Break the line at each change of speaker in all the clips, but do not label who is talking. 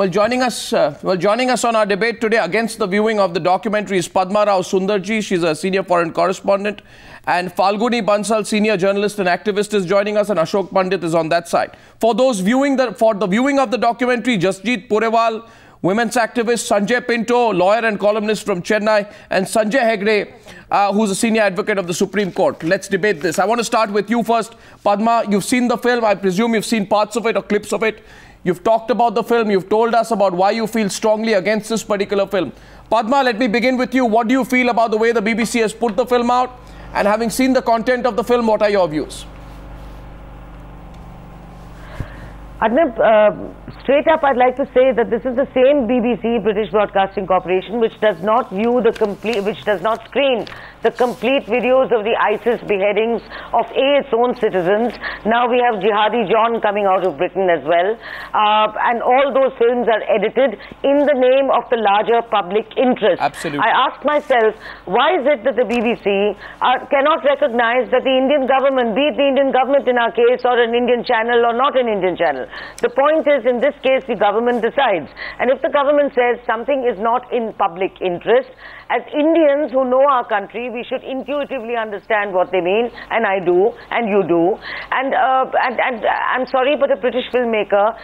Joining us on our debate today against the viewing of the documentary is Padma Rao Sundarji. She's a senior foreign correspondent, and Falguni Bansal, senior journalist and activist, is joining us, and Ashok Pandit is on that side. For the viewing of the documentary, Jasjeet Purewal, women's activist, Sanjay Pinto, lawyer and columnist from Chennai, and Sanjay Hegde, who's a senior advocate of the Supreme Court. Let's debate this. I want to start with you first. Padma, you've seen the film. I presume you've seen parts of it or clips of it. You've talked about the film. You've told us about why you feel strongly against this particular film. Padma, let me begin with you. What do you feel about the way the BBC has put the film out? And having seen the content of the film, what are your views?
Arnab, straight up, I'd like to say that this is the same BBC, British Broadcasting Corporation, which does not screen the complete videos of the ISIS beheadings of its own citizens. Now we have Jihadi John coming out of Britain as well. And all those films are edited in the name of the larger public interest.
Absolutely.
I asked myself, why is it that the BBC cannot recognize that the Indian government, be it the Indian government in our case, or an Indian channel or not an Indian channel, the point is, in this case, the government decides. And if the government says something is not in public interest, as Indians who know our country, we should intuitively understand what they mean, and I do, and you do. And I'm sorry, but a British filmmaker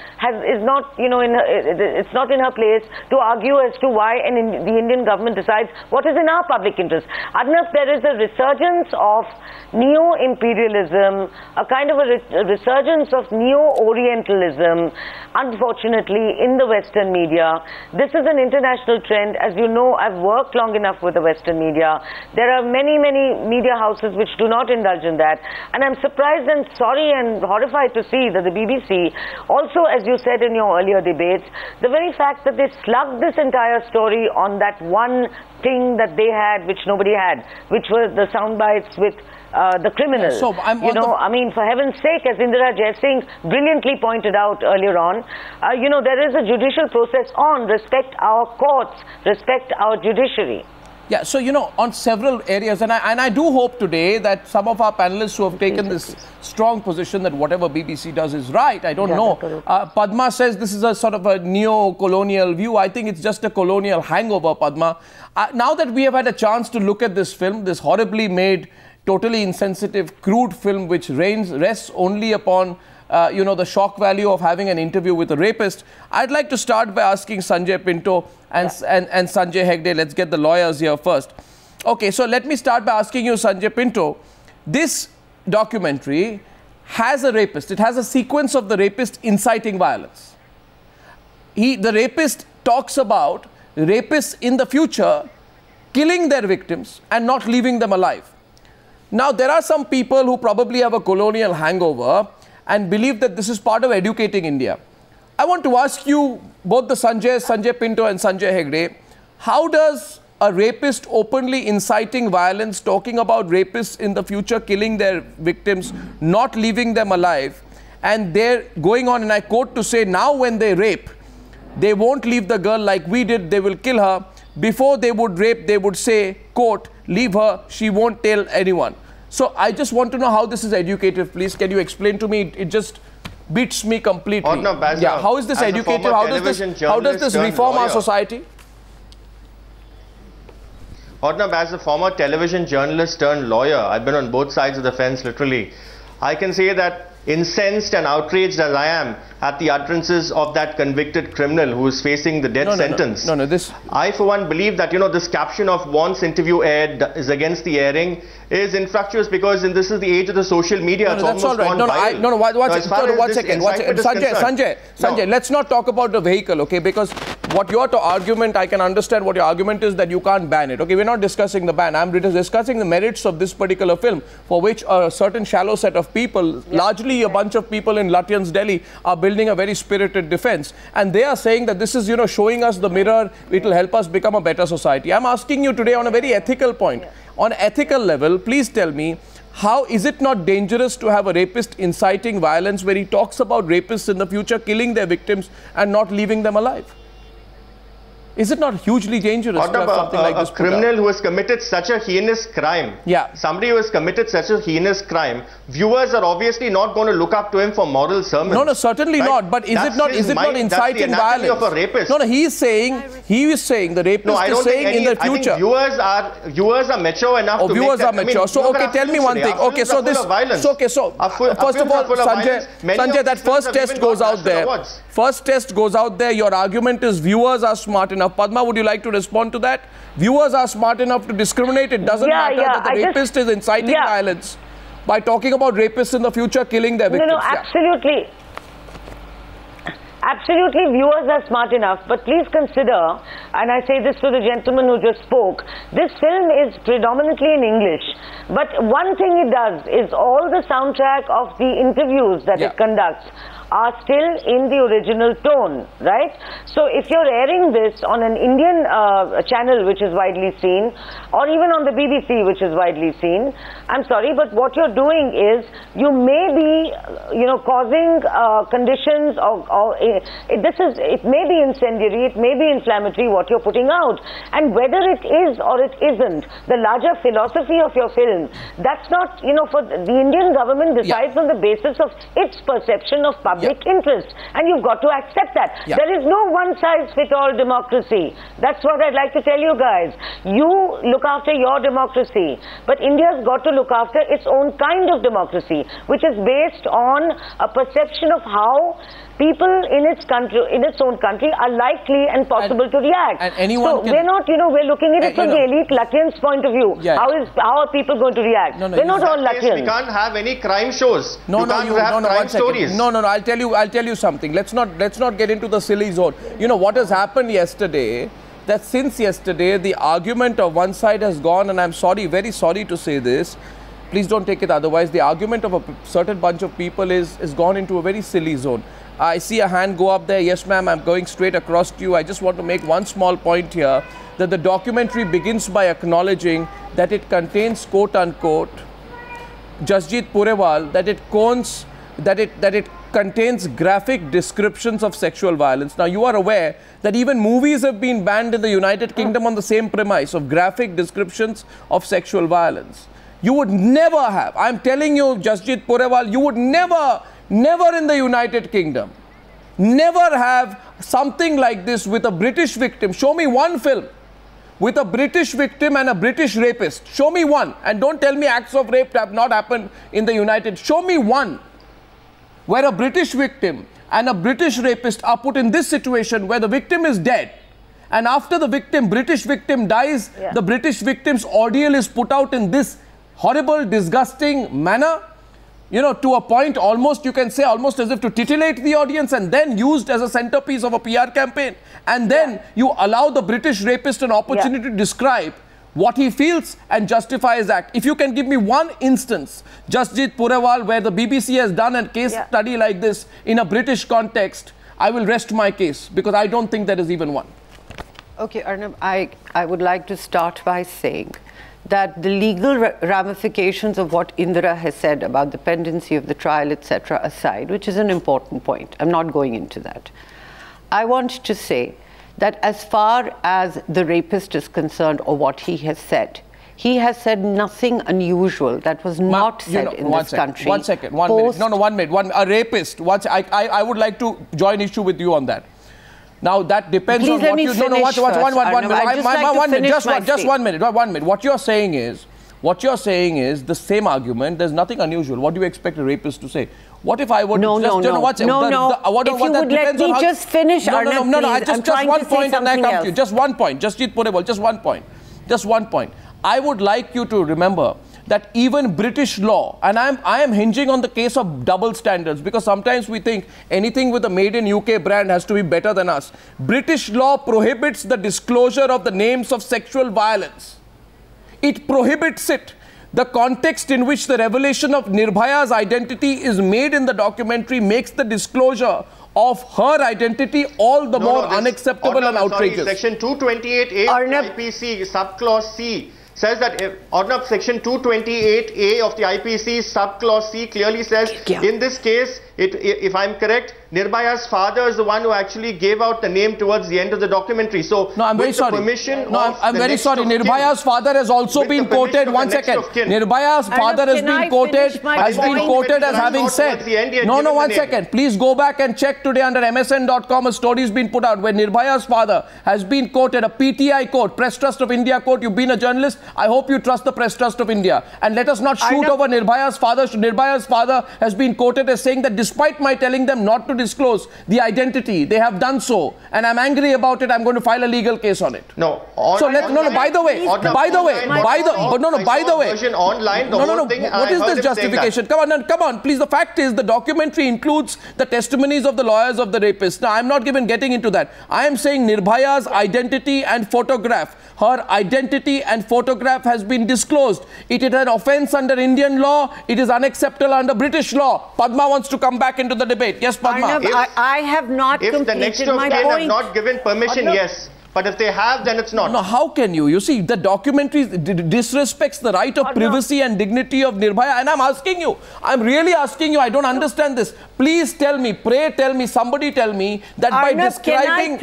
is not, it's not in her place to argue as to why the Indian government decides what is in our public interest. Arnab, there is a resurgence of neo-imperialism, a kind of a resurgence of neo-Orientalism, unfortunately, in the Western media. This is an international trend. As you know, I've worked long enough with the Western media. There are many media houses which do not indulge in that. And I'm surprised and sorry and horrified to see that the BBC, also, as you said in your earlier debates, the very fact that they slugged this entire story on that one thing that they had, which nobody had, which was the sound bites with the criminals.
So
I mean, for heaven's sake, as Indira Jaisingh brilliantly pointed out earlier on, there is a judicial process on. Respect our courts, respect our judiciary.
Yeah, so, on several areas, and I do hope today that some of our panelists who have taken this strong position that whatever BBC does is right, I don't know. Padma says this is a sort of a neo-colonial view. I think it's just a colonial hangover, Padma. Now that we have had a chance to look at this film, this horribly made, totally insensitive, crude film which rests only upon the shock value of having an interview with a rapist, I'd like to start by asking Sanjay Pinto and Sanjay Hegde. Let's get the lawyers here first. Okay, so let me start by asking you, Sanjay Pinto, this documentary has a rapist. It has a sequence of the rapist inciting violence. The rapist talks about rapists in the future killing their victims and not leaving them alive. Now, there are some people who probably have a colonial hangover and believe that this is part of educating India. I want to ask you, both the Sanjay Pinto and Sanjay Hegde, how does a rapist openly inciting violence, talking about rapists in the future killing their victims, not leaving them alive, and they're going on, and I quote, to say now when they rape, they won't leave the girl like we did, they will kill her. Before they would rape, they would say, quote, leave her, she won't tell anyone. So I just want to know how this is educative, please. Can you explain to me? It just beats me completely. How is this educative? How does this reform our society?
Arnab, as a former television journalist turned lawyer, I've been on both sides of the fence literally. I can say that incensed and outraged as I am at the utterances of that convicted criminal who is facing the death sentence. I for one believe that, this caption of once interview aired is against the airing is infructuous, because this is the age of the social media.
That's all right. One second. Sanjay, let's not talk about the vehicle, okay? Because what your argument, I can understand what your argument is, that you can't ban it. Okay, we're not discussing the ban. I'm discussing the merits of this particular film, for which a certain shallow set of people, largely a bunch of people in Lutyens, Delhi, are building a very spirited defense. And they are saying that this is, showing us the mirror, it will help us become a better society. I'm asking you today on a very ethical point. On an ethical level, please tell me, how is it not dangerous to have a rapist inciting violence where he talks about rapists in the future killing their victims and not leaving them alive? Is it not hugely dangerous to have something like this?
A criminal who has committed such a heinous crime, somebody who has committed such a heinous crime, viewers are obviously not going to look up to him for moral sermons.
No, certainly not. But is it not inciting violence?
Of a rapist.
No, he is saying the rapist is saying in the future.
I think viewers are mature enough to
viewers
make
are mature.
I mean,
so okay, tell me one thing. Okay, so this. So first of all, Sanjay, that first test goes out there. First test goes out there. Your argument is viewers are smart enough. Padma, would you like to respond to that? Viewers are smart enough to discriminate. It doesn't matter that the rapist is inciting violence by talking about rapists in the future killing their victims.
No, absolutely. Absolutely, viewers are smart enough, but please consider, and I say this to the gentleman who just spoke, this film is predominantly in English. But one thing it does is all the soundtrack of the interviews that it conducts are still in the original tone, right? So if you're airing this on an Indian channel which is widely seen, or even on the BBC which is widely seen, I'm sorry, but what you're doing is you may be, causing conditions it may be incendiary, it may be inflammatory what you're putting out, and whether it is or it isn't, the larger philosophy of your film, that's not, for the Indian government decides on the basis of its perception of public interest, and you've got to accept that. There is no one-size-fits-all democracy. That's what I'd like to tell you guys. You look after your democracy, but India's got to look after its own kind of democracy, which is based on a perception of how people in its own country are likely and possible to react.
And anyone
we're not, we're looking at it from the elite Lutyens' point of view. How are people going to react? We're not all Lutyens.
We can't have any crime shows. Crime stories.
No, I'll tell you something. Let's not get into the silly zone. You know what has happened yesterday? That since yesterday, the argument of one side has gone, and I'm sorry, very sorry to say this. Please don't take it otherwise. The argument of a certain bunch of people is gone into a very silly zone. I see a hand go up there. Yes, ma'am, I'm going straight across to you. I just want to make one small point here, that the documentary begins by acknowledging that it contains, quote unquote, Jasjeet Purewal, that it contains graphic descriptions of sexual violence. Now, you are aware that even movies have been banned in the United Kingdom on the same premise of graphic descriptions of sexual violence. You would never have, I'm telling you, Jasjeet Purewal, you would never in the United Kingdom, never have something like this with a British victim. Show me one film with a British victim and a British rapist. Show me one. And don't tell me acts of rape have not happened in the United. Show me one where a British victim and a British rapist are put in this situation where the victim is dead. And after the British victim dies, the British victim's ordeal is put out in this horrible, disgusting manner. To a point almost, you can say, almost as if to titillate the audience, and then used as a centerpiece of a PR campaign. And then you allow the British rapist an opportunity to describe what he feels and justify his act. If you can give me one instance, Jasjeet Purewal, where the BBC has done a case study like this in a British context, I will rest my case, because I don't think there is even one.
Okay, Arnab, I would like to start by saying that the legal ramifications of what Indira has said about the pendency of the trial, etc. aside, which is an important point, I'm not going into that. I want to say that as far as the rapist is concerned, or what he has said nothing unusual that was not said in this country.
1 second, 1 minute. No, 1 minute. A rapist. I would like to join issue with you on that. Now that depends on what you. No, watch. 1 minute. Just 1 minute. 1 minute. What you're saying is the same argument. There's nothing unusual. What do you expect a rapist to say? What if I were
no. If you would let me just finish, Arnab,
no. Just one point, and I come to you. Just 1 point. Jasjeet Purewal. Just 1 point. Just 1 point. I would like you to remember that even British law, and I am hinging on the case of double standards, because sometimes we think anything with a made in UK brand has to be better than us. British law prohibits the disclosure of the names of sexual violence. It prohibits it. The context in which the revelation of Nirbhaya's identity is made in the documentary makes the disclosure of her identity all the more unacceptable and outrageous.
Section 228A IPC, subclause C, says that Arnab, section 228A of the IPC subclause C clearly says in this case, if I'm correct, Nirbhaya's father is the one who actually gave out the name towards the end of the documentary. So,
no, I'm very sorry. I'm very sorry. Nirbhaya's father has also been quoted. One second. Nirbhaya's father has been quoted as having said. No, one second. Please go back and check today under MSN.com. A story has been put out where Nirbhaya's father has been quoted, a PTI quote, Press Trust of India quote. You've been a journalist. I hope you trust the Press Trust of India. And let us not shoot over Nirbhaya's father. Nirbhaya's father has been quoted as saying that despite my telling them not to disclose the identity, they have done so. And I'm angry about it. I'm going to file a legal case on it.
No.
By the way, what is this justification? Come on, please. The fact is the documentary includes the testimonies of the lawyers of the rapist. Now, I'm not even getting into that. I am saying Nirbhaya's identity and photograph. Her identity and photograph has been disclosed. It is an offence under Indian law. It is unacceptable under British law. Padma wants to come back into the debate. Yes, Padma.
Arnab, I have not completed my point.
If the next of kin have not given permission, yes. But if they have, then it's not.
No, how can you? You see, the documentary disrespects the right of privacy and dignity of Nirbhaya. And I'm asking you, I'm really asking you, I don't understand this. Please tell me, pray tell me, somebody tell me that
Arnab,
by describing...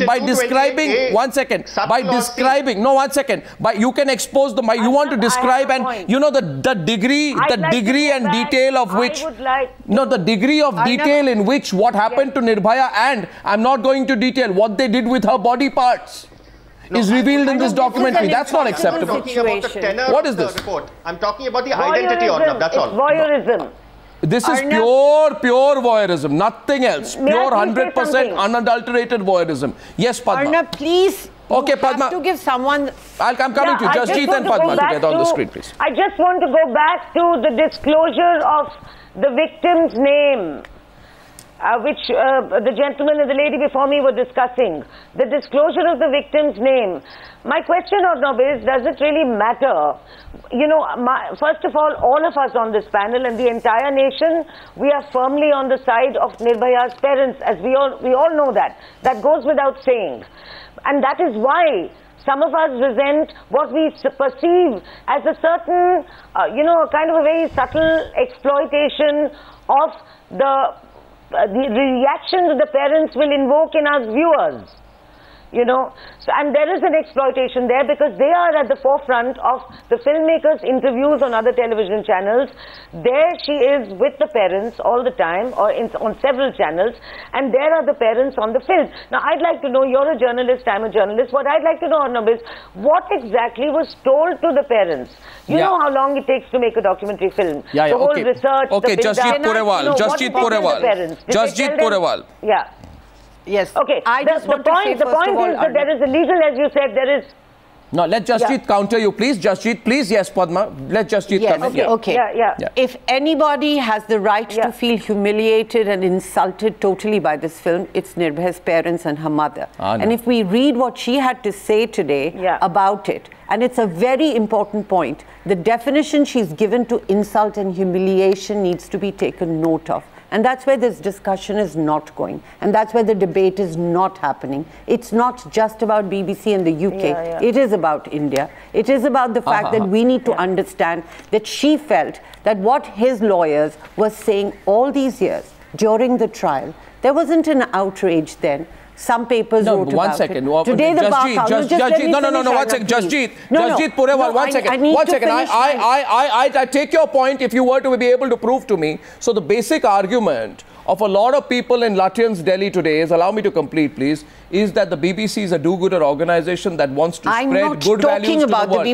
by describing, you can expose the... You want to describe and, you know, the degree and detail of which... the degree of detail in which what happened to Nirbhaya, and I'm not going to detail what they did with her body parts, is revealed in this documentary. That's not acceptable. What is this?
I'm talking about the identity, Arnab. That's all.
Voyeurism.
This is pure voyeurism, nothing else. Pure 100% unadulterated voyeurism. Yes, Padma.
Arnab, please.
Okay, Padma.
To give someone.
I'm coming to you. Jasjeet and Padma together on the screen, please.
I just want to go back to the disclosure of the victim's name. Which the gentleman and the lady before me were discussing. The disclosure of the victim's name. My question, Arnab, is, does it really matter? You know, first of all of us on this panel and the entire nation, we are firmly on the side of Nirbhaya's parents, as we all know that. That goes without saying. And that is why some of us resent what we perceive as a certain, kind of a very subtle exploitation of the reaction that the parents will invoke in us viewers, and there is an exploitation there because they are at the forefront of the filmmakers' interviews on other television channels. There she is with the parents all the time, or on several channels, and there are the parents on the film. Now, I'd like to know, you're a journalist, I'm a journalist, what I'd like to know, Arnab, is what exactly was told to the parents? You know how long it takes to make a documentary film. The whole research,
the Jasjeet Purewal.
Yeah.
Yes.
Okay. The point is that there is a legal, as you said, there is...
No, let Jasjeet counter you, please. Jasjeet, please. Yes, Padma. Let Jasjeet come in.
Okay. If anybody has the right to feel humiliated and insulted totally by this film, it's Nirbhaya's parents and her mother. And if we read what she had to say today about it, and it's a very important point, the definition she's given to insult and humiliation needs to be taken note of. And that's where this discussion is not going. And that's where the debate is not happening. It's not just about BBC and the UK. It is about India. It is about the fact that we need to understand that she felt that what his lawyers were saying all these years during the trial, there wasn't an outrage then. Some papers wrote about it. Today the Bar Council...
Jasjeet Purewal, one second. I take your point if you were to be able to prove to me. So the basic argument of a lot of people in Lutyens, Delhi today is, allow me to complete, please, is that the BBC is a do-gooder organization that wants to spread good values to the world.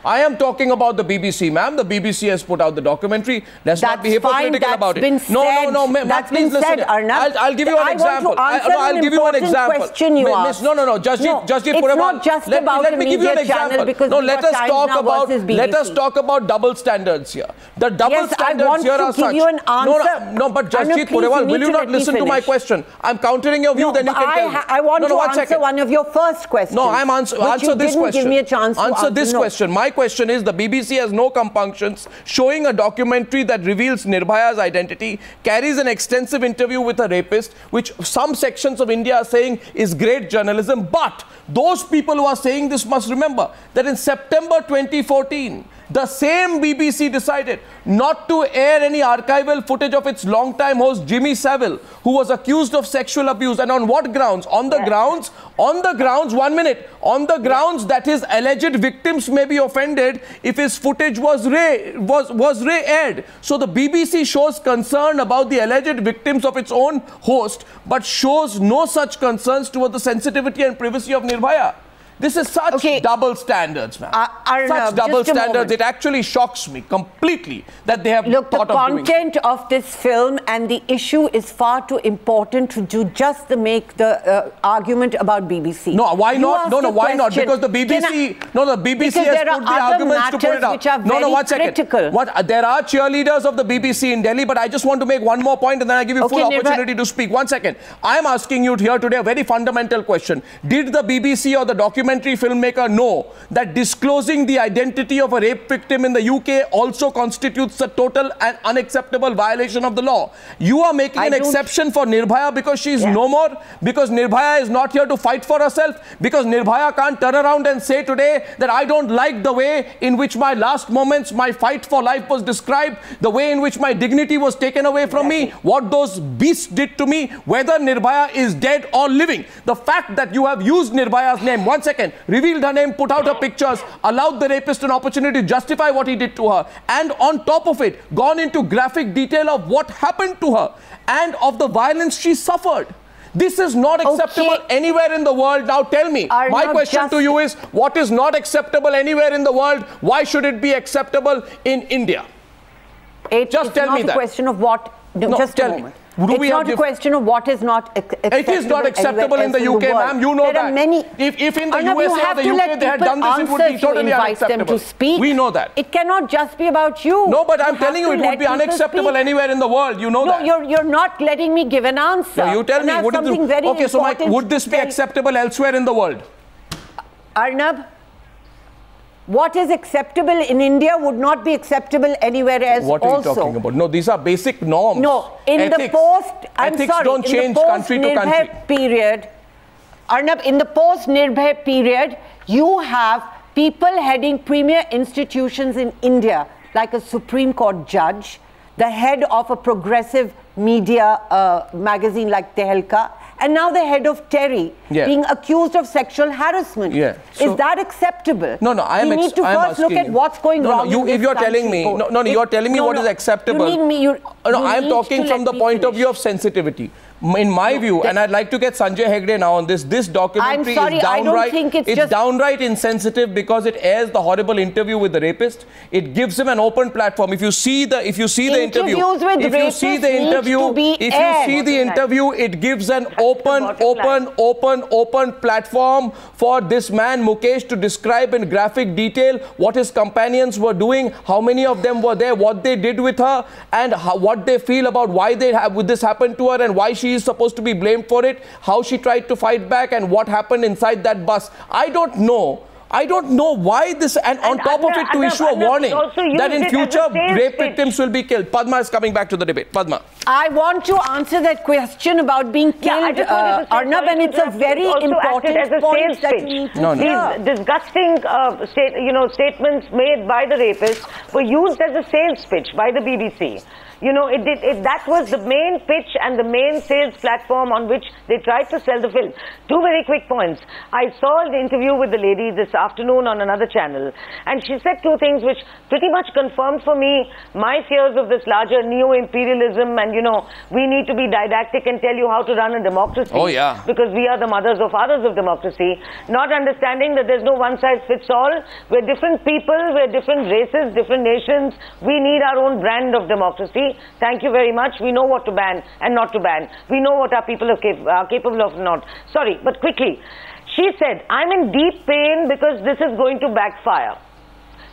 I am talking about the BBC, ma'am. The BBC has put out the documentary. Let's not be hypocritical about it.
That's been said, Arnab.
I'll give you an example. I'll give you an example. Jasjeet Purewal. Let me give you an example. No, let us talk about double standards here. The double standards here are such. No, but Jasjeet Purewal, will you not listen to my question? I'm countering your view, then you can tell me.
I want to answer one of your first questions.
No, I'm answer this question.
Give me a chance to
answer this question. My question is, the BBC has no compunctions showing a documentary that reveals Nirbhaya's identity, carries an extensive interview with a rapist, which some sections of India are saying is great journalism. But those people who are saying this must remember that in September 2014, the same BBC decided not to air any archival footage of its longtime host Jimmy Savile, who was accused of sexual abuse. And on what grounds? On the grounds, 1 minute, on the grounds that his alleged victims may be offended if his footage was aired. So the BBC shows concern about the alleged victims of its own host, but shows no such concerns toward the sensitivity and privacy of Nirbhaya. This is such double standards, man. Such double standards. It actually shocks me completely that they have
thought of doing. Look, the content
of
this film and the issue is far too important to just make the argument about BBC.
No, why not? No, why not? Because the BBC, the BBC has put the arguments to put it up. No, 1 second. There are cheerleaders of the BBC in Delhi, but I just want to make one more point and then I give you full opportunity to speak. 1 second. I am asking you here today a very fundamental question. Did the BBC or the documentary filmmaker know that disclosing the identity of a rape victim in the UK also constitutes a total and unacceptable violation of the law? You are making an exception for Nirbhaya because she is no more, because Nirbhaya is not here to fight for herself, because Nirbhaya can't turn around and say today that I don't like the way in which my last moments, my fight for life was described, the way in which my dignity was taken away from me, what those beasts did to me, whether Nirbhaya is dead or living. The fact that you have used Nirbhaya's name, 1 second, revealed her name, put out her pictures, allowed the rapist an opportunity to justify what he did to her, and on top of it, gone into graphic detail of what happened to her and of the violence she suffered. This is not acceptable anywhere in the world. Now tell me, my question to you is, what is not acceptable anywhere in the world? Why should it be acceptable in India? Just tell me that.
It's not a question of what... No, just a moment. It's not a question of what is not acceptable.
It is not acceptable in the UK, ma'am. You know that. If in the USA or the UK they had done this, it would be totally unacceptable. We know that.
It cannot just be about you.
No, but I'm telling you, it would be unacceptable anywhere in the world. You know that.
No, you're not letting me give an answer.
No, you tell me. Okay, so would this be acceptable elsewhere in the world?
Arnab, what is acceptable in India would not be acceptable anywhere else also.
What are you talking about? No, these are basic norms.
No, in the
ethics don't change country to country.
Period, Arnab, in the post-Nirbhaya period, you have people heading premier institutions in India, like a Supreme Court judge, the head of a progressive media magazine like Tehelka, and now the head of Terry being accused of sexual harassment. So, is that acceptable?
No,
we need to first look at what's going wrong.
If you're telling me, you're telling me what is acceptable. I'm talking from the point of view of sensitivity. In my view, and I'd like to get Sanjay Hegde now on this documentary is downright insensitive because it airs the horrible interview with the rapist. It gives him an open platform. If you see the interview, it gives an open platform for this man Mukesh to describe in graphic detail what his companions were doing, how many of them were there, what they did with her, and what they feel about why this happened to her and why she is supposed to be blamed for it, how she tried to fight back and what happened inside that bus. I don't know why this, and on top of it to issue a warning that in future rape victims will be killed. Padma is coming back to the debate. Padma.
I want to answer that question about being killed, Arnab, and it's a very important point that you need to
These disgusting statements made by the rapist were used as a sales pitch by the BBC. That was the main pitch and the main sales platform on which they tried to sell the film. Two very quick points. I saw the interview with the lady this afternoon on another channel, and she said two things which pretty much confirmed for me my fears of this larger neo-imperialism and, we need to be didactic and tell you how to run a democracy.
Oh, yeah.
Because we are the mothers or fathers of democracy. Not understanding that there's no one-size-fits-all. We're different people, we're different races, different nations. We need our own brand of democracy. Thank you very much. We know what to ban and not to ban. We know what our people are capable of not. Sorry, but quickly. She said, I'm in deep pain because this is going to backfire.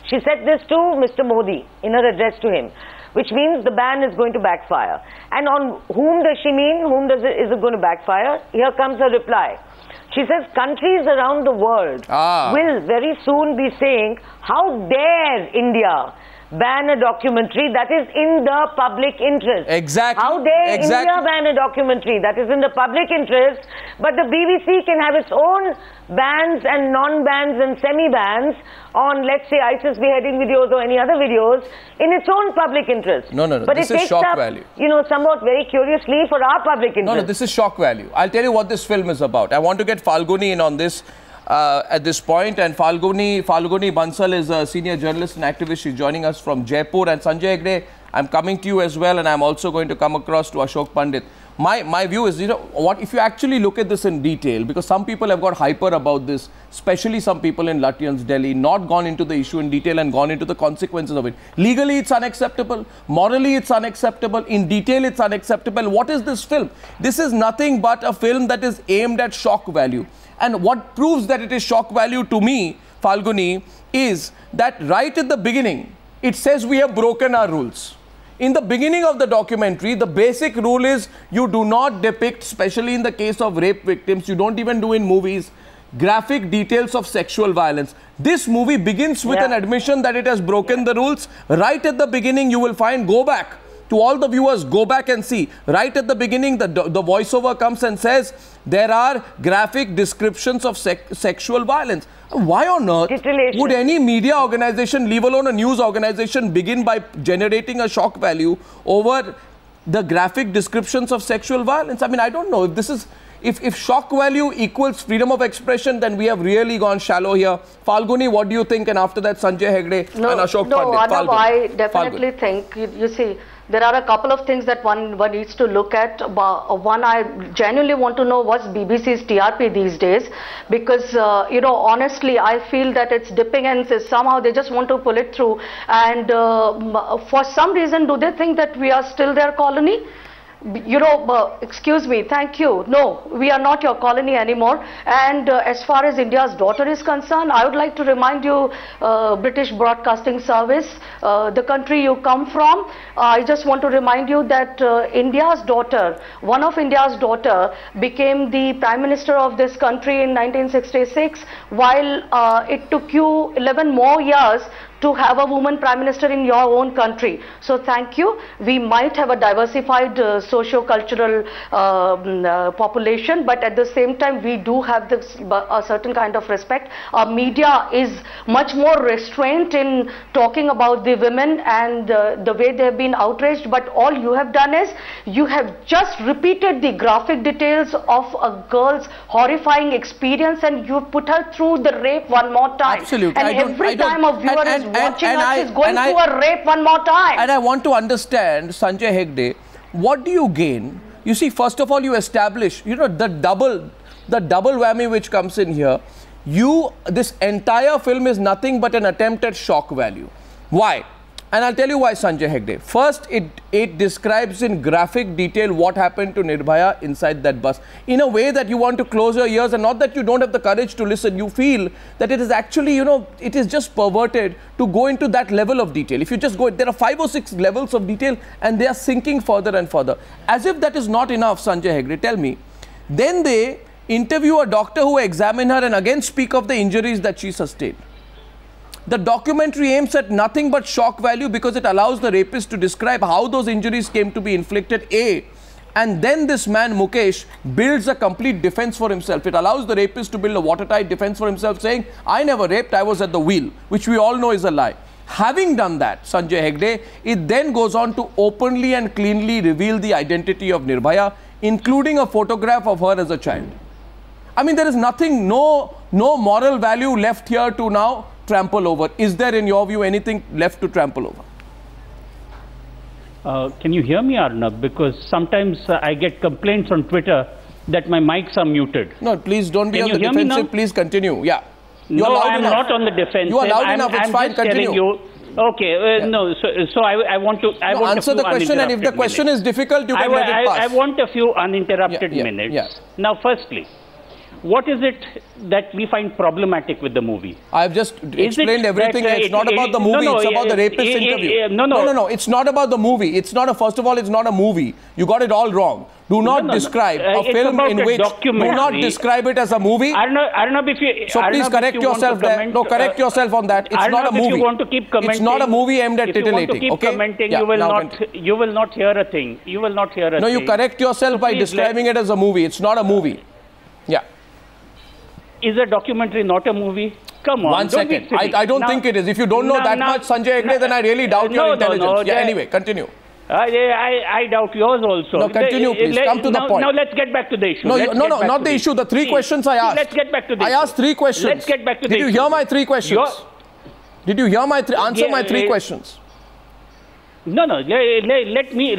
She said this to Mr. Modi in her address to him. which means the ban is going to backfire. And on whom does she mean? Whom is it going to backfire? Here comes her reply. She says countries around the world will very soon be saying, how dare India ban a documentary that is in the public interest.
Exactly.
How dare India ban a documentary that is in the public interest, but the BBC can have its own bans and non-bans and semi-bans on, let's say, ISIS beheading videos or any other videos in its own public interest.
No.
But
this
it
is
takes
shock
up,
value.
you know, somewhat very curiously for our public interest.
No, this is shock value. I'll tell you what this film is about. I want to get Falguni in on this. At this point, and Falguni Bansal is a senior journalist and activist. She's joining us from Jaipur. And Sanjay Hegde, I'm coming to you as well, and I'm also going to come across to Ashok Pandit. My view is, you know, what if you actually look at this in detail, because some people have got hyper about this, especially some people in Lutyens, Delhi, not gone into the issue in detail and gone into the consequences of it. Legally, it's unacceptable. Morally, it's unacceptable. In detail, it's unacceptable. What is this film? This is nothing but a film that is aimed at shock value. And what proves that it is shock value to me, Falguni, is that right at the beginning, it says we have broken our rules. In the beginning of the documentary, the basic rule is you do not depict, especially in the case of rape victims, you don't even do in movies, graphic details of sexual violence. This movie begins with an admission that it has broken the rules. Right at the beginning, you will find, go back. To all the viewers, go back and see. Right at the beginning, the voiceover comes and says, there are graphic descriptions of sexual violence. Why on earth would any media organization, leave alone a news organization, begin by generating a shock value over the graphic descriptions of sexual violence? I mean, I don't know if this is... If shock value equals freedom of expression, then we have really gone shallow here. Falguni, what do you think? And after that, Sanjay Hegde and Ashok Pandit.
No, Arnab, I definitely think, you see, there are a couple of things that one needs to look at. One, I genuinely want to know what's BBC's TRP these days, because, you know, honestly, I feel that it's dipping and somehow they just want to pull it through. And for some reason, do they think that we are still their colony? You know, excuse me, thank you. No, we are not your colony anymore. And as far as India's daughter is concerned, I would like to remind you, British Broadcasting Service, the country you come from. I just want to remind you that India's daughter, one of India's daughter, became the Prime Minister of this country in 1966, while it took you 11 more years to have a woman Prime Minister in your own country. So thank you. We might have a diversified socio-cultural population, but at the same time we do have this, a certain kind of respect. Our media is much more restrained in talking about the women and the way they have been outraged, but all you have done is you have just repeated the graphic details of a girl's horrifying experience, and you put her through the rape one more time.
Absolutely.
And every time a viewer is watching us is going through a rape one more time.
And I want to understand, Sanjay Hegde, what do you gain? You see, first of all, you establish, you know, the double whammy which comes in here. This entire film is nothing but an attempt at shock value. Why? And I'll tell you why, Sanjay Hegde. First, it describes in graphic detail what happened to Nirbhaya inside that bus, in a way that you want to close your ears, and not that you don't have the courage to listen. You feel that it is actually, you know, it is just perverted to go into that level of detail. If you just go, there are 5 or 6 levels of detail, and they are sinking further and further. As if that is not enough, Sanjay Hegde, tell me. Then they interview a doctor who examine her and again speak of the injuries that she sustained. The documentary aims at nothing but shock value because it allows the rapist to describe how those injuries came to be inflicted, and then this man, Mukesh, builds a complete defense for himself. It allows the rapist to build a watertight defense for himself, saying, I never raped, I was at the wheel, which we all know is a lie. Having done that, Sanjay Hegde, it then goes on to openly and cleanly reveal the identity of Nirbhaya, including a photograph of her as a child. I mean, there is nothing, no moral value left here to now trample over. Is there, in your view, anything left to trample over?
Can you hear me, Arnab? Because sometimes I get complaints on Twitter that my mics are muted.
No, please don't be on the defensive. Please continue. Yeah.
No, I am not on the defensive.
You are loud enough. It's fine. Continue.
Okay. No. So I want to. I want
answer the question, and if the question is difficult, you can let it pass.
I want a few uninterrupted minutes.
Yeah.
Now, firstly, what is it that we find problematic with the movie?
I've just explained everything. It's not about the movie. It's about the rapist interview. No. It's not about the movie. It's not a. First of all, it's not a movie. You got it all wrong. Do not describe a film in which. Do not describe it as a movie.
Arnab, if you.
So please correct yourself there. No, correct yourself on that. It's not a movie.
If you want to keep commenting,
it's not a movie aimed at titillating.
If you want to keep commenting, you will not hear a thing. You will not hear a thing.
No, you correct yourself by describing it as a movie. It's not a movie. Yeah.
Is a documentary not a movie? Come on.
1 second. I don't think it is. If you don't know that much, Sanjay Hegde, then I really doubt your intelligence. Yeah, anyway, continue.
I doubt yours also.
No, continue, please. Come to the point.
Now let's get back to the issue.
No, not the issue. The three questions I asked.
Let's get back to the issue.
I asked 3 questions.
Let's get back to the issue.
Did you hear my 3 questions? Did you hear my answer my 3 questions?
No. Let me.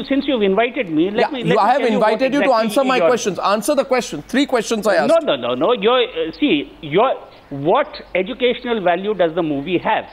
Since you've invited me, let me.
I have invited you to answer my questions. Answer the question. 3 questions I asked.
No. What educational value does the movie have?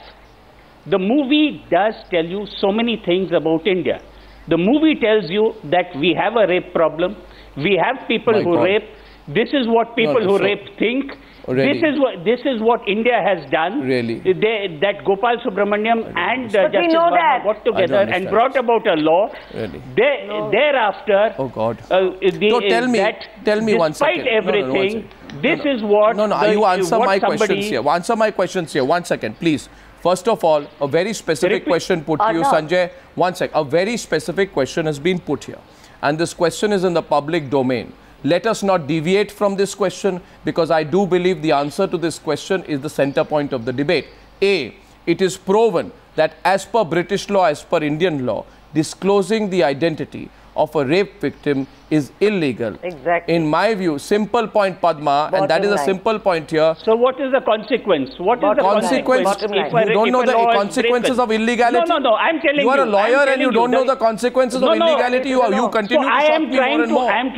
The movie does tell you so many things about India. The movie tells you that we have a rape problem. We have people who rape. This is what people who rape think. Really? This is what India has done.
Really?
That Gopal Subramaniam and Justice Purewal got together and brought about a law.
Really?
Thereafter,
oh God.
Tell me 1 second. Despite everything, this is what.
You answer my questions here. Answer my questions here. 1 second, please. First of all, a very specific question put to you, Sanjay. 1 sec. A very specific question has been put here. And this question is in the public domain. Let us not deviate from this question, because I do believe the answer to this question is the center point of the debate. A, it is proven that as per British law, as per Indian law, disclosing the identity of a rape victim is illegal.
Exactly.
In my view, simple point, Padma, and that is a simple point here.
So what is the consequence? What is the consequence?
You don't know the consequences of illegality?
No, I'm telling you.
You are a lawyer and you don't know the consequences of illegality. You continue to shock me more and more.
I am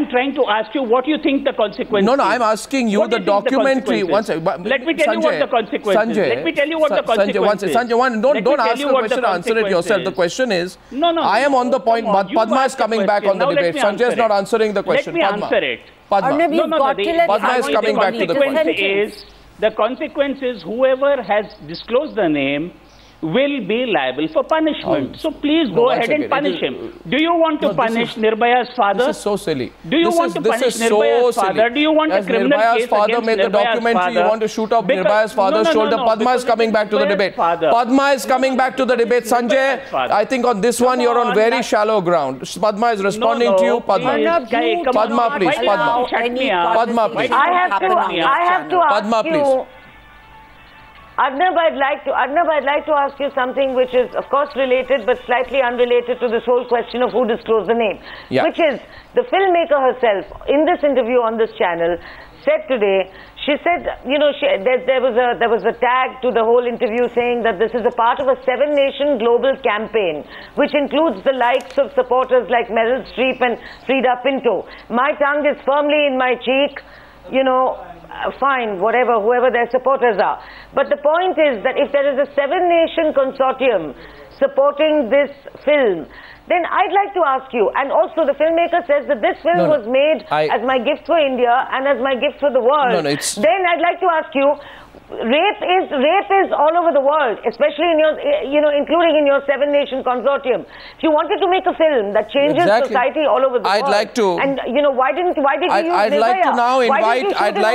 trying to ask you what you think the consequences.
No, I'm asking you the documentary.
Let me tell you what the consequences. Let me tell you what the consequences.
Sanjay, don't ask the question, answer it yourself. The question is, I am on the point. Padma is coming back on the debate. Sanjay is not answering the question.
Let me answer it.
Padma.
Padma
is coming back to the question.
The consequence is whoever has disclosed the name will be liable for punishment. So please go ahead and punish him. Do you want to punish Nirbhaya's father?
This is so silly.
Do you want to punish Nirbhaya's father? Do you want a criminal case against
father made the documentary, you want to shoot off Nirbhaya's father's shoulder? Padma is coming back to the debate. Padma is coming back to the debate. Sanjay, I think on this one you're on very shallow ground. Padma is responding to you. Padma, please. Padma, please.
I have to ask
Padma, please.
Arnab, I'd like to ask you something which is, of course, related but slightly unrelated to this whole question of who disclosed the name. Which is, the filmmaker herself, in this interview on this channel, said today, she said, you know, there was a tag to the whole interview saying that this is a part of a 7-nation global campaign, which includes the likes of supporters like Meryl Streep and Frida Pinto. My tongue is firmly in my cheek, you know. Fine, whatever, whoever their supporters are. But the point is that if there is a 7-nation consortium supporting this film, then I'd like to ask you, and also the filmmaker says that this film was made as my gift for India and as my gift for the world. Then I'd like to ask you, rape is all over the world, especially in your, including in your 7-nation consortium. If you wanted to make a film that changes society all over the world, and why did you use
I'd like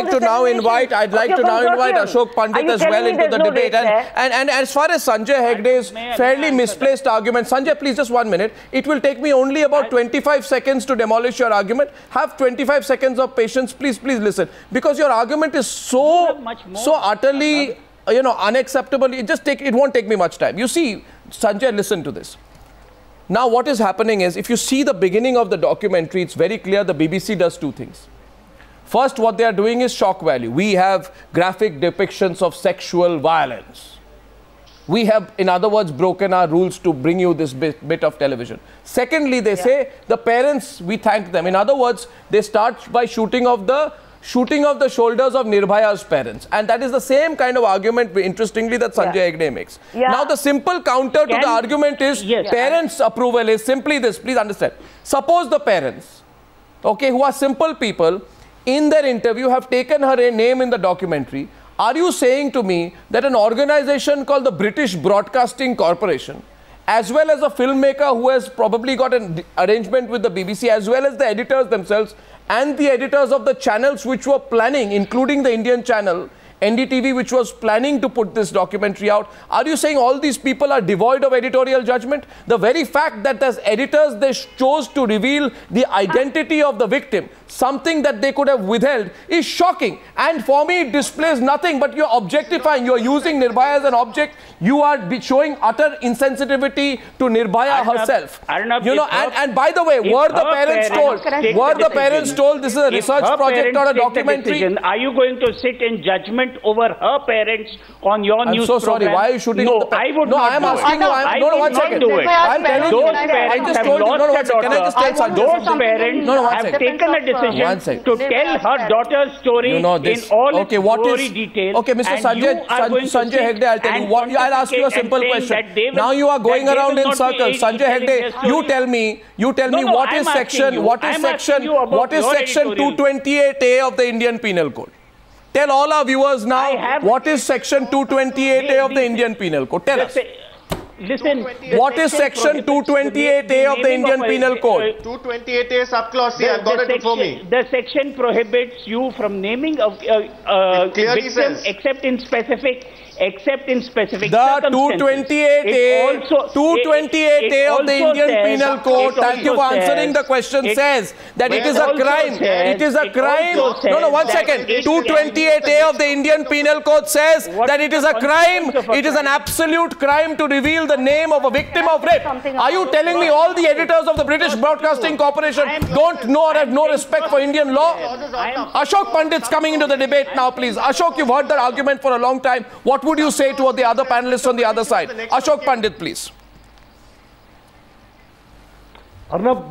to now invite Ashok Pandit as well into the debate. And as far as Sanjay Hegde's fairly misplaced argument, Sanjay, please just 1 minute. It will take me only about 25 seconds to demolish your argument. Have 25 seconds of patience, please listen, because your argument is so utterly, unacceptable. It won't take me much time. You see, Sanjay, listen to this. Now, what is happening is, if you see the beginning of the documentary, it's very clear the BBC does 2 things. First, what they are doing is shock value. We have graphic depictions of sexual violence. We have, in other words, broken our rules to bring you this bit of television. Secondly, they say the parents, we thank them. In other words, they start by shooting off the shoulders of Nirbhaya's parents. And that is the same kind of argument, interestingly, that Sanjay Hegde makes. Now, the simple counter to the argument is parents' approval is simply this. Please understand. Suppose the parents okay, who are simple people, in their interview have taken her name in the documentary. Are you saying to me that an organization called the British Broadcasting Corporation, as well as a filmmaker who has probably got an arrangement with the BBC, as well as the editors themselves and the editors of the channels which were planning, including the Indian channel, NDTV, which was planning to put this documentary out, are you saying all these people are devoid of editorial judgment? The very fact that as editors they chose to reveal the identity of the victim, something that they could have withheld, is shocking. And for me, it displays nothing but you're objectifying, you're using Nirbhaya as an object, you are showing utter insensitivity to Nirbhaya herself. You know, and by the way, were the parents told this is a research project or a documentary?
Are you going to sit in judgment over her parents on your news program?
I'm so sorry, why are you shooting
no,
at the
I would
no,
not
I am asking you, no, one second. I'm telling you, I just told you, no, one second, can I just tell Sanjay?
Those parents have taken a decision to tell her daughter's story in all its glory detail.
Okay, Mr. Sanjay Hegde, I'll tell you what, I'll ask you a simple question. Now you are going around in circles. Sanjay Hegde, you tell me what is section 228A of the Indian Penal Code? Tell all our viewers now what is section 228A of the Indian Penal Code. Tell us.
Listen,
what is section 228A of the Indian Penal Code?
228A subclause C, I've got it before me.
The section prohibits you from naming a victim except in specific
the 228A of the Indian Penal Code, thank you for answering the question, says that it is a crime. It is a crime. No, 1 second. 228A of the Indian Penal Code says that it is a crime. It is an absolute crime to reveal the name of a victim of rape. Are you telling me all the editors of the British Broadcasting Corporation don't know or have no respect for Indian law? Ashok Pandit's coming into the debate now, please. Ashok, you've heard that argument for a long time. What would you say to the other panelists on the other side? Ashok Pandit, please.
Arnab,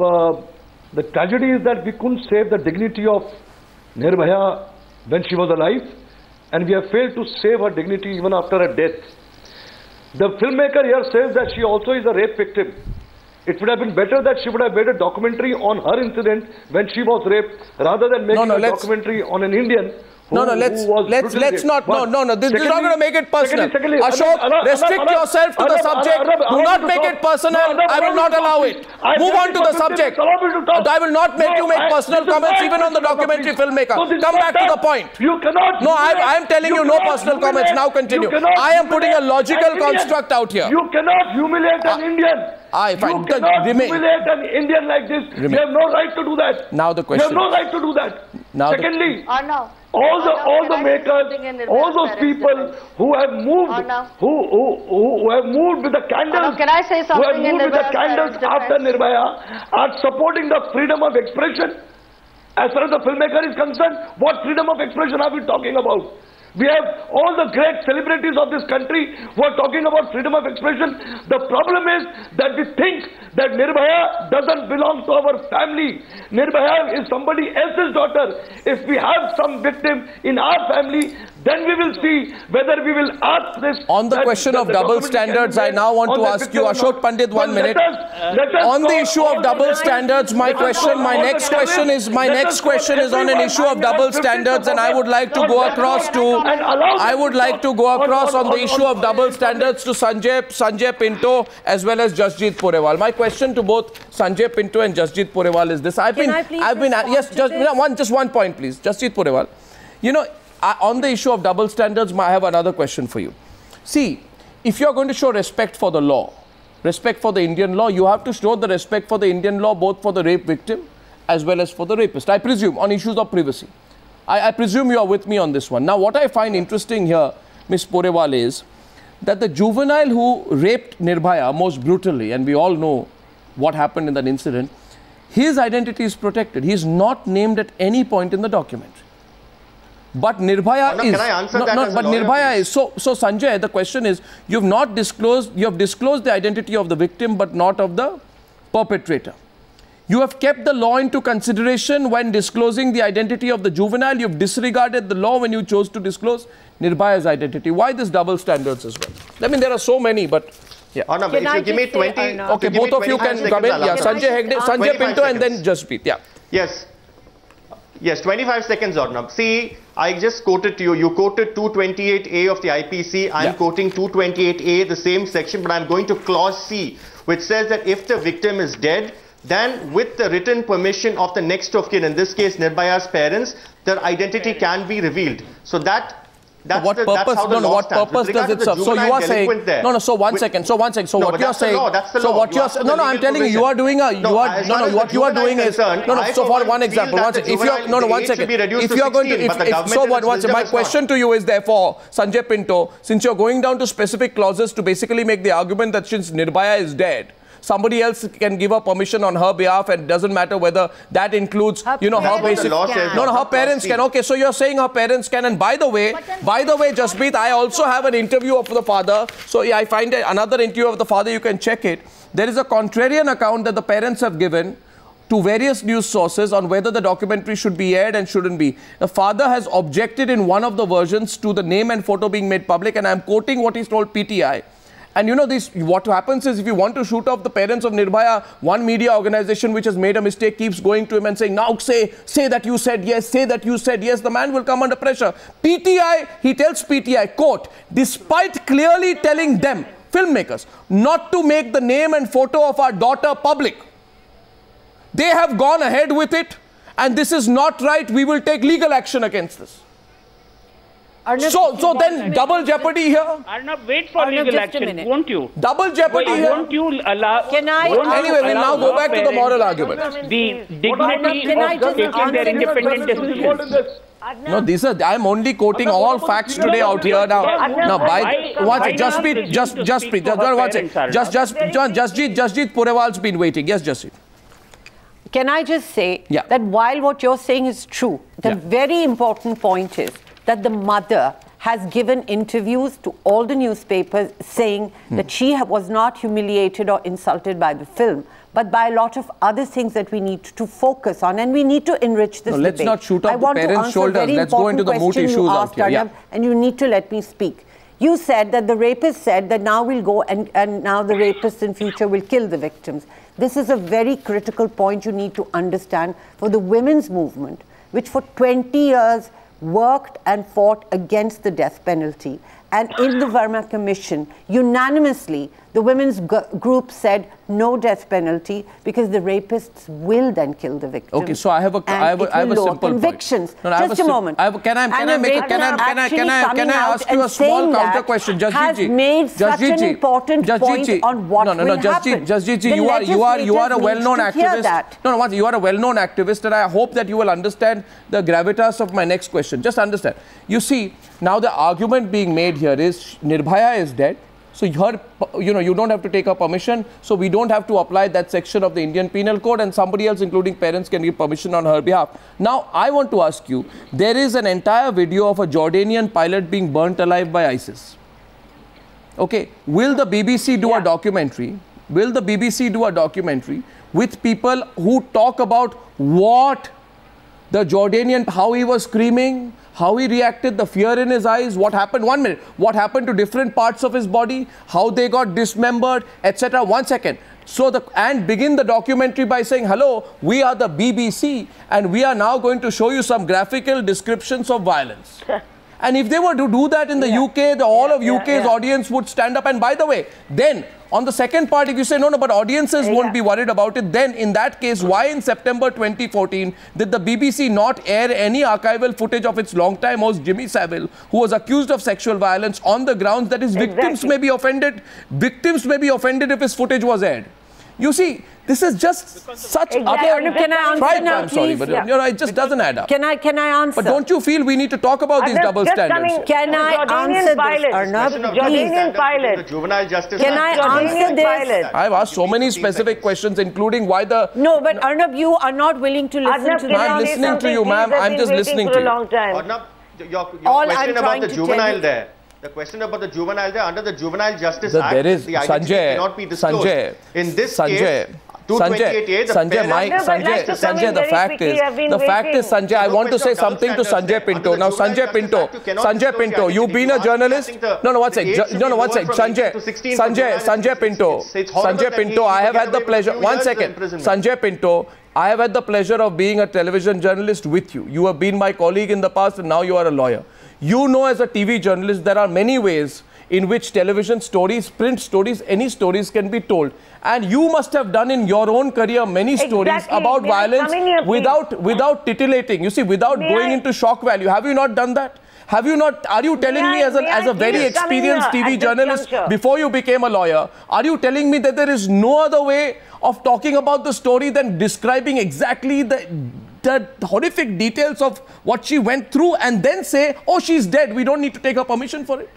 the tragedy is that we couldn't save the dignity of Nirbhaya when she was alive, and we have failed to save her dignity even after her death. The filmmaker here says that she also is a rape victim. It would have been better that she would have made a documentary on her incident when she was raped, rather than making a documentary on an Indian. Let's not. This is not going to make it personal. Ashok, restrict yourself to the subject. Do not make it personal. I will not allow it. Move on to the subject. I will not make you make personal comments even on the documentary filmmaker. Come back to the point. You cannot.
No, I am telling you no personal comments. Now continue. I am putting a logical construct out here.
You cannot humiliate an Indian. You cannot humiliate an Indian like this. You have no right to do that.
Now the question.
You have no right to do that.
Secondly,
all the makers, all those people who have moved, who have moved with the candles,
can I say something?
Who have moved with the candles after Nirbhaya, are supporting the freedom of expression. As far as the filmmaker is concerned, what freedom of expression are we talking about? We have all the great celebrities of this country who are talking about freedom of expression. The problem is that we think that Nirbhaya doesn't belong to our family. Nirbhaya is somebody else's daughter. If we have some victim in our family, then we will see whether we will ask this.
On the question of double standards, I now want to ask you, Ashok Pandit, 1 minute. On the issue of double standards, my next question is on an issue of double standards, and I would like to go across on the issue of double standards to Sanjay Pinto as well as Jasjeet Purewal. My question to both Sanjay Pinto and Jasjeet Purewal is this. Just one point, please. Jasjeet Purewal. You know, on the issue of double standards, I have another question for you. See, if you're going to show respect for the law, respect for the Indian law, you have to show the respect for the Indian law both for the rape victim as well as for the rapist. I presume on issues of privacy. I presume you are with me on this one. Now, what I find interesting here, Ms. Purewal, is that the juvenile who raped Nirbhaya most brutally, and we all know what happened in that incident, his identity is protected. He is not named at any point in the documentary. But Nirbhaya is.
Can I answer that as a
but
lawyer,
Nirbhaya is. So Sanjay, the question is, you have disclosed the identity of the victim, but not of the perpetrator. You have kept the law into consideration when disclosing the identity of the juvenile. You have disregarded the law when you chose to disclose Nirbhaya's identity. Why this double standards as well? I mean, there are so many, but yeah.
Arnab, if you give me 20...
Okay, both of you can come in. Yeah, Sanjay Hegde, Sanjay Pinto and then Jasjeet. Yeah.
Yes. Yes, 25 seconds, Arnab. See, I just quoted to you. You quoted 228A of the IPC. I'm quoting 228A, the same section, but I'm going to clause C, which says that if the victim is dead, then with the written permission of the next of kin, in this case Nirbhaya's parents, their identity can be revealed. So that's
what purpose? What purpose does it serve? So you are saying So one second. So what you're saying? So what you're saying? I'm telling you, you are doing a. What you are doing is So for one example, if you're one second. If you're going to, my question to you is therefore, Sanjay Pinto, since you're going down to specific clauses to basically make the argument that since Nirbhaya is dead, somebody else can give her permission on her behalf, and it doesn't matter whether that includes, her basic. Her parents can. Okay, so you're saying her parents can. And by the way, Jasjeet, I also have an interview of the father. So I find another interview of the father. You can check it. There is a contrarian account that the parents have given to various news sources on whether the documentary should be aired and shouldn't be. The father has objected in one of the versions to the name and photo being made public, and I'm quoting what he's told PTI. And what happens is, if you want to shoot off the parents of Nirbhaya, one media organization which has made a mistake keeps going to him and saying, now say that you said yes, say that you said yes. The man will come under pressure. PTI, he tells PTI, quote, despite clearly telling them, filmmakers, not to make the name and photo of our daughter public, they have gone ahead with it, and this is not right. We will take legal action against this. Arnab, so then double jeopardy here?
Arnab, wait for legal action, won't you?
Double jeopardy here?
Won't you allow...
Anyway, we'll now go back to the moral argument.
The dignity of taking their independent decisions.
No, I'm only quoting all facts today out here now. Jasjeet Purewal's been waiting. Yes, Jasjeet.
Can I just say that while what you're saying is true, the very important point is that the mother has given interviews to all the newspapers saying that she was not humiliated or insulted by the film, but by a lot of other things that we need to focus on, and we need to enrich this debate.
Let's not shoot off the parents' shoulders. Let's go into the moot issues out here.
And you need to let me speak. You said that the rapist said that now we'll go and now the rapists in future will kill the victims. This is a very critical point you need to understand for the women's movement, which for 20 years worked and fought against the death penalty. And in the Verma Commission, unanimously, the women's group said no death penalty because the rapists will then kill the victims.
Okay, so I have a simple
convictions.
point. No,
just a moment.
Can I ask you a small counter question?
Has made such an important point on what will happen.
Jasjeet, you are a well-known activist. You are a well-known activist, and I hope that you will understand the gravitas of my next question. Just understand. You see, now the argument being made here is Nirbhaya is dead. So you don't have to take her permission. So we don't have to apply that section of the Indian Penal Code, and somebody else, including parents, can give permission on her behalf. Now, I want to ask you, there is an entire video of a Jordanian pilot being burnt alive by ISIS. Okay, will the BBC do a documentary? Will the BBC do a documentary with people who talk about what the Jordanian, how he was screaming, how he reacted, the fear in his eyes, what happened, 1 minute, what happened to different parts of his body, how they got dismembered, etc. 1 second. So and begin the documentary by saying, hello, we are the BBC and we are now going to show you some graphical descriptions of violence. And if they were to do that in the UK, all of UK's audience would stand up. And by the way, then on the second part, if you say, no, but audiences won't be worried about it, then in that case, why in September 2014 did the BBC not air any archival footage of its longtime host, Jimmy Savile, who was accused of sexual violence on the grounds that his victims may be offended? Victims may be offended if his footage was aired. You see, this is just such
Can I answer now,
I'm sorry, but it just doesn't add up.
Can I answer?
But don't you feel we need to talk about these double standards?
Can I answer this, Arnab?
Jordanian pilot.
Juvenile justice.
Can I answer this?
I've asked so many specific questions, including why the...
No, but Arnab, you are not willing to listen to this.
I'm listening to you, ma'am. I'm just listening to you.
Arnab, your question about the juvenile there. The question about the juvenile there, under the Juvenile Justice Act, the identity cannot be disclosed. In this case, 228A,
Sanjay, the fact is, Sanjay, I want to say something to Sanjay Pinto. Now, Sanjay Pinto, you've been a journalist. No, one sec. Sanjay Pinto, I have had the pleasure. 1 second. Sanjay Pinto, I have had the pleasure of being a television journalist with you. You have been my colleague in the past and now you are a lawyer. You know, as a TV journalist, there are many ways in which television stories, print stories, any stories can be told. And you must have done in your own career many stories about violence without titillating, you see, without going into shock value. Have you not done that? Have you not? Are you telling me as a very experienced TV journalist before you became a lawyer, are you telling me that there is no other way of talking about the story than describing exactly the horrific details of what she went through and then say, oh, she's dead, we don't need to take her permission for it?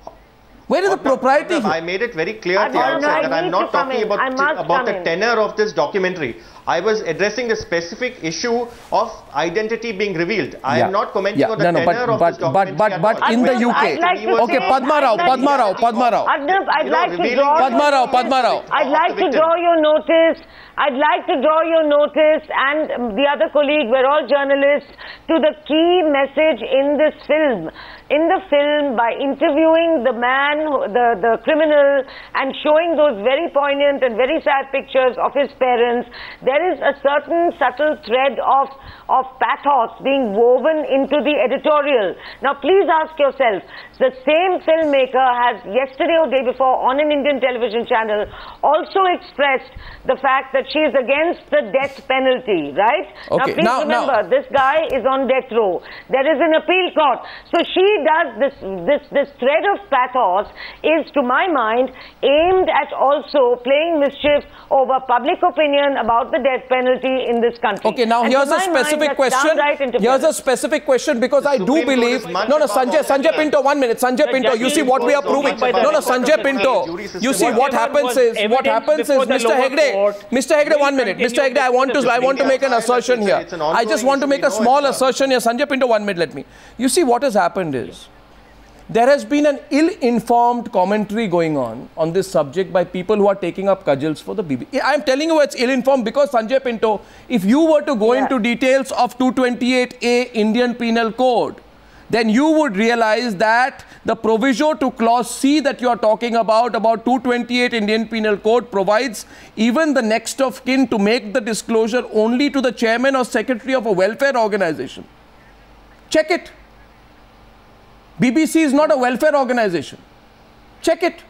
Where is the propriety?
I made it very clear at the outset that I'm not talking about the tenor of this documentary. I was addressing the specific issue of identity being revealed. I am not commenting on the tenor of this documentary.
But in the UK, okay, Padma Rao.
Arnab, I'd like to draw your notice. I'd like to draw your notice, and the other colleague, we're all journalists, to the key message in this film. In the film, by interviewing the man, the criminal, and showing those very poignant and very sad pictures of his parents, there is a certain subtle thread of pathos being woven into the editorial. Now, please ask yourself, the same filmmaker has yesterday or day before on an Indian television channel also expressed the fact that she is against the death penalty, right?
Okay.
Now, please remember, this guy is on death row. There is an appeal court. So she does this thread of pathos is, to my mind, aimed at also playing mischief over public opinion about the death penalty in this country.
Okay, now here's a specific question. Here's a specific question, because I do believe... Sanjay Pinto, 1 minute. Sanjay Pinto, you see what we are proving. Sanjay Pinto, you see what happens is, Mr. Hegde, 1 minute. Mr. Hegde, I want to make an assertion here. I just want to make a small assertion here. Sanjay Pinto, 1 minute, let me. You see what has happened is, there has been an ill-informed commentary going on this subject by people who are taking up cudgels for the BBC. I am telling you it's ill-informed because, Sanjay Pinto, if you were to go into details of 228A Indian Penal Code, then you would realize that the proviso to clause C that you are talking about 228 Indian Penal Code, provides even the next of kin to make the disclosure only to the chairman or secretary of a welfare organization. Check it. BBC is not a welfare organization. Check it.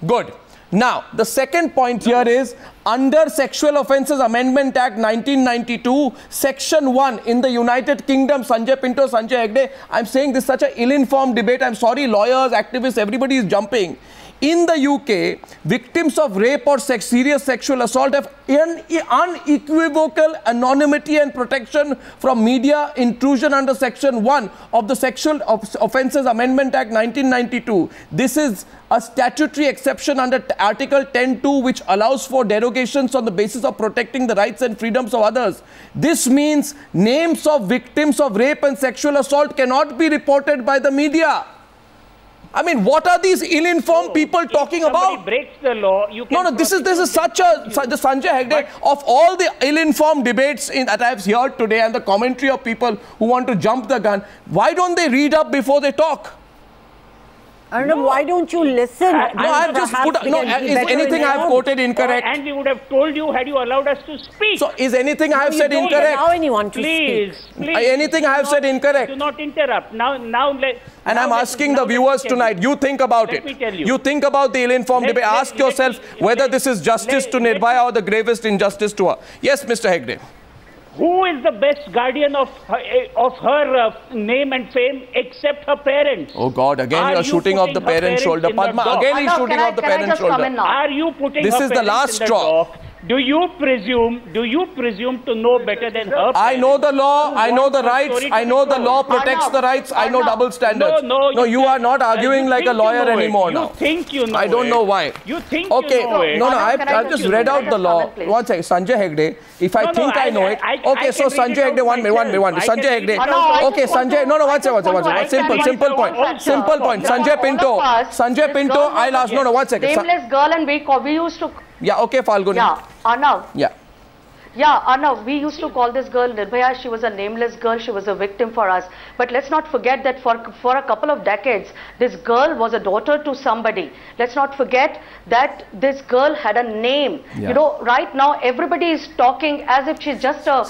Good. Now, the second point here is, under Sexual Offences Amendment Act 1992, Section 1 in the United Kingdom, Sanjay Pinto, Sanjay Hegde, I'm saying this is such an ill-informed debate. I'm sorry, lawyers, activists, everybody is jumping. In the UK, victims of rape or serious sexual assault have unequivocal anonymity and protection from media intrusion under Section 1 of the Sexual Offences Amendment Act 1992. This is a statutory exception under Article 10(2), which allows for derogations on the basis of protecting the rights and freedoms of others. This means names of victims of rape and sexual assault cannot be reported by the media. I mean, what are these ill-informed people talking about?
If breaks the law, you can...
this is such a... Sanjay Hegde, of all the ill-informed debates that I have heard today and the commentary of people who want to jump the gun, why don't they read up before they talk?
Arnab, why don't you listen?
I've just put... is anything I have quoted incorrect?
And we would have told you had you allowed us to speak.
So, is anything I have said incorrect?
Allow anyone to speak.
Please.
Anything I have said incorrect?
Do not interrupt.
And I'm asking the viewers tonight, you think about it.
Let me tell you.
You think about the ill-informed debate. Ask yourself whether this is justice to Nirbhaya or the gravest injustice to her. Yes, Mr. Hegde.
Who is the best guardian of her name and fame except her parents?
Oh God, again you're shooting off the parent's shoulder. Padma, again he's shooting off the parent's shoulder.
Are you putting
this is the last straw.
Do you presume to know better than her?
I know the law, I know the rights, I know the law protects the rights, I know double standards.
No,
you are not arguing like a lawyer anymore now.
You think you know
I don't know why.
You think
okay,
you know it.
No, I've just read out the law. One second, Sanjay Hegde, if I think I know it. Okay, so Sanjay Hegde, one minute. Sanjay Hegde. Okay, Sanjay, one second. Simple point. Sanjay Pinto, I'll ask, one second.
Nameless girl, and we used to...
Yeah, okay, Falguni.
Yeah, Arnab.
Yeah.
Yeah, Arnab, we used to call this girl Nirbhaya. She was a nameless girl. She was a victim for us. But let's not forget that for a couple of decades, this girl was a daughter to somebody. Let's not forget that this girl had a name. Yeah. You know, right now everybody is talking as if she's just a,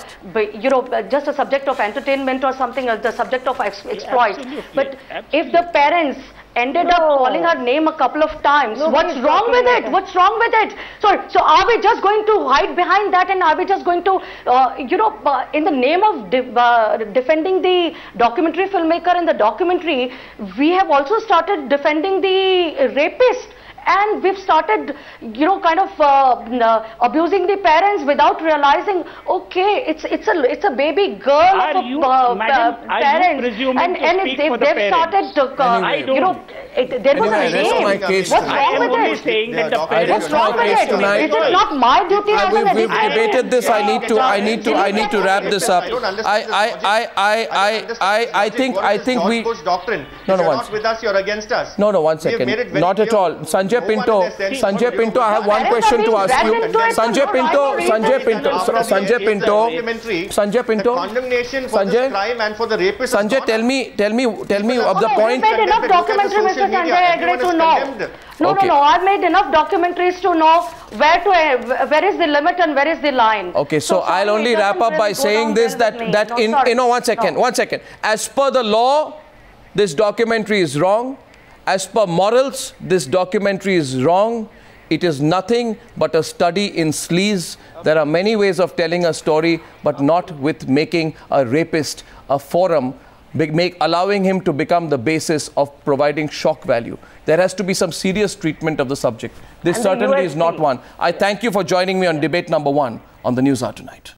just a subject of entertainment or something, or the subject of exploit. But if the parents ended up calling her name a couple of times, what's wrong with it? What's wrong with it? So are we just going to hide behind that, and are we just going to, in the name of defending the documentary filmmaker in the documentary, we have also started defending the rapist. And we've started, kind of abusing the parents without realizing, okay, it's a baby girl of a parent, and if they've started, there was a name. What's wrong with it? What's wrong with it? Is it not my duty as an editor?
We've debated this. I need to wrap this up. I think we.
No, not with us. You're against us.
No, one second. Not at all. Sanjay Pinto, I have one question to ask you. Sanjay Pinto.
Condemnation for this crime and for the rapist.
Sanjay, tell me of the point.
I've made enough documentaries, Mr. Sanjay Hegde, to know. No. I've made enough documentaries to know where is the limit and where is the line.
Okay, so I'll only wrap up by saying this, one second. As per the law, this documentary is wrong. As per morals, this documentary is wrong. It is nothing but a study in sleaze. There are many ways of telling a story, but not with making a rapist a forum, allowing him to become the basis of providing shock value. There has to be some serious treatment of the subject. This certainly is not one. I thank you for joining me on debate number 1 on the Newshour tonight.